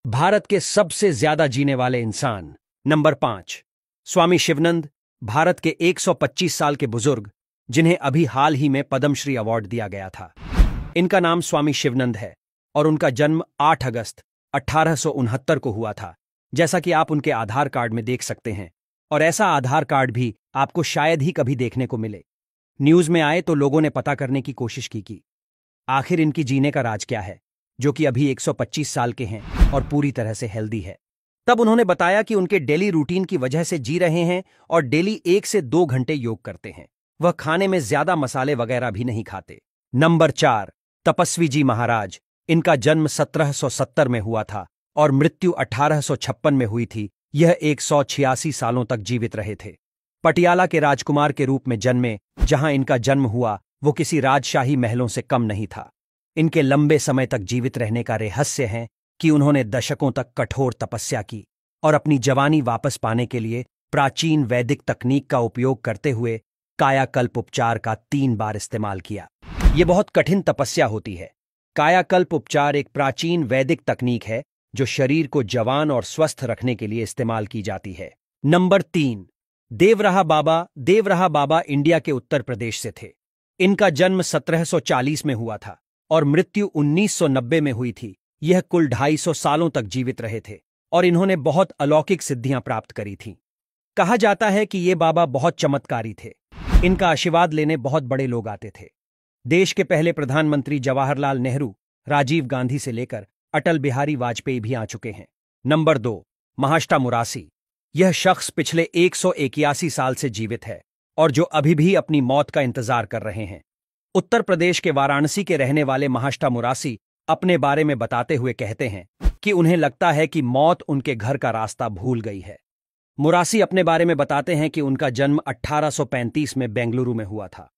भारत के सबसे ज्यादा जीने वाले इंसान। नंबर 5, स्वामी शिवानंद, भारत के 125 साल के बुजुर्ग, जिन्हें अभी हाल ही में पद्मश्री अवार्ड दिया गया था। इनका नाम स्वामी शिवानंद है और उनका जन्म 8 अगस्त 1869 को हुआ था, जैसा कि आप उनके आधार कार्ड में देख सकते हैं। और ऐसा आधार कार्ड भी आपको शायद ही कभी देखने को मिले। न्यूज में आए तो लोगों ने पता करने की कोशिश की आखिर इनकी जीने का राज क्या है, जो कि अभी 125 साल के हैं और पूरी तरह से हेल्दी है। तब उन्होंने बताया कि उनके डेली रूटीन की वजह से जी रहे हैं और डेली 1 से 2 घंटे योग करते हैं। वह खाने में ज्यादा मसाले वगैरह भी नहीं खाते। नंबर 4, तपस्वी जी महाराज। इनका जन्म 1770 में हुआ था और मृत्यु 1856 में हुई थी। यह 186 सालों तक जीवित रहे थे। पटियाला के राजकुमार के रूप में जन्मे। जहां इनका जन्म हुआ वो किसी राजशाही महलों से कम नहीं था। इनके लंबे समय तक जीवित रहने का रहस्य है कि उन्होंने दशकों तक कठोर तपस्या की और अपनी जवानी वापस पाने के लिए प्राचीन वैदिक तकनीक का उपयोग करते हुए कायाकल्प उपचार का 3 बार इस्तेमाल किया। ये बहुत कठिन तपस्या होती है। कायाकल्प उपचार एक प्राचीन वैदिक तकनीक है जो शरीर को जवान और स्वस्थ रखने के लिए इस्तेमाल की जाती है। नंबर 3, देवराहा बाबा। देवराहा बाबा इंडिया के उत्तर प्रदेश से थे। इनका जन्म 1740 में हुआ था और मृत्यु 1990 में हुई थी। यह कुल 250 सालों तक जीवित रहे थे और इन्होंने बहुत अलौकिक सिद्धियां प्राप्त करी थीं। कहा जाता है कि ये बाबा बहुत चमत्कारी थे। इनका आशीर्वाद लेने बहुत बड़े लोग आते थे। देश के पहले प्रधानमंत्री जवाहरलाल नेहरू, राजीव गांधी से लेकर अटल बिहारी वाजपेयी भी आ चुके हैं। नंबर 2, महाष्टा मुरासी। यह शख्स पिछले 181 साल से जीवित है और जो अभी भी अपनी मौत का इंतजार कर रहे हैं। उत्तर प्रदेश के वाराणसी के रहने वाले महाष्टा मुरासी अपने बारे में बताते हुए कहते हैं कि उन्हें लगता है कि मौत उनके घर का रास्ता भूल गई है। मुरासी अपने बारे में बताते हैं कि उनका जन्म 1835 में बेंगलुरु में हुआ था।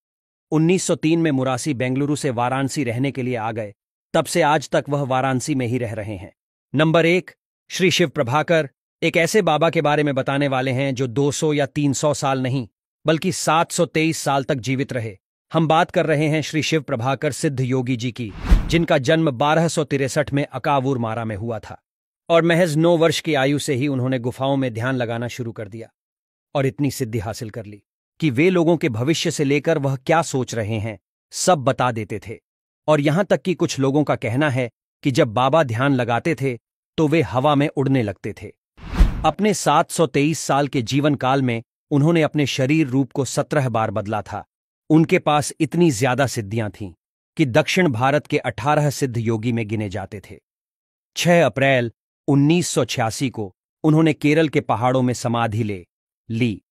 1903 में मुरासी बेंगलुरु से वाराणसी रहने के लिए आ गए। तब से आज तक वह वाराणसी में ही रह रहे हैं। नंबर 1, श्री शिव प्रभाकर। एक ऐसे बाबा के बारे में बताने वाले हैं जो 200 या 300 साल नहीं बल्कि 723 साल तक जीवित रहे। हम बात कर रहे हैं श्री शिव प्रभाकर सिद्ध योगी जी की, जिनका जन्म 1263 में अकावूर मारा में हुआ था और महज 9 वर्ष की आयु से ही उन्होंने गुफाओं में ध्यान लगाना शुरू कर दिया और इतनी सिद्धि हासिल कर ली कि वे लोगों के भविष्य से लेकर वह क्या सोच रहे हैं सब बता देते थे। और यहां तक कि कुछ लोगों का कहना है कि जब बाबा ध्यान लगाते थे तो वे हवा में उड़ने लगते थे। अपने 723 साल के जीवन काल में उन्होंने अपने शरीर रूप को 17 बार बदला था। उनके पास इतनी ज्यादा सिद्धियां थीं कि दक्षिण भारत के 18 सिद्ध योगी में गिने जाते थे। 6 अप्रैल 1986 को उन्होंने केरल के पहाड़ों में समाधि ले ली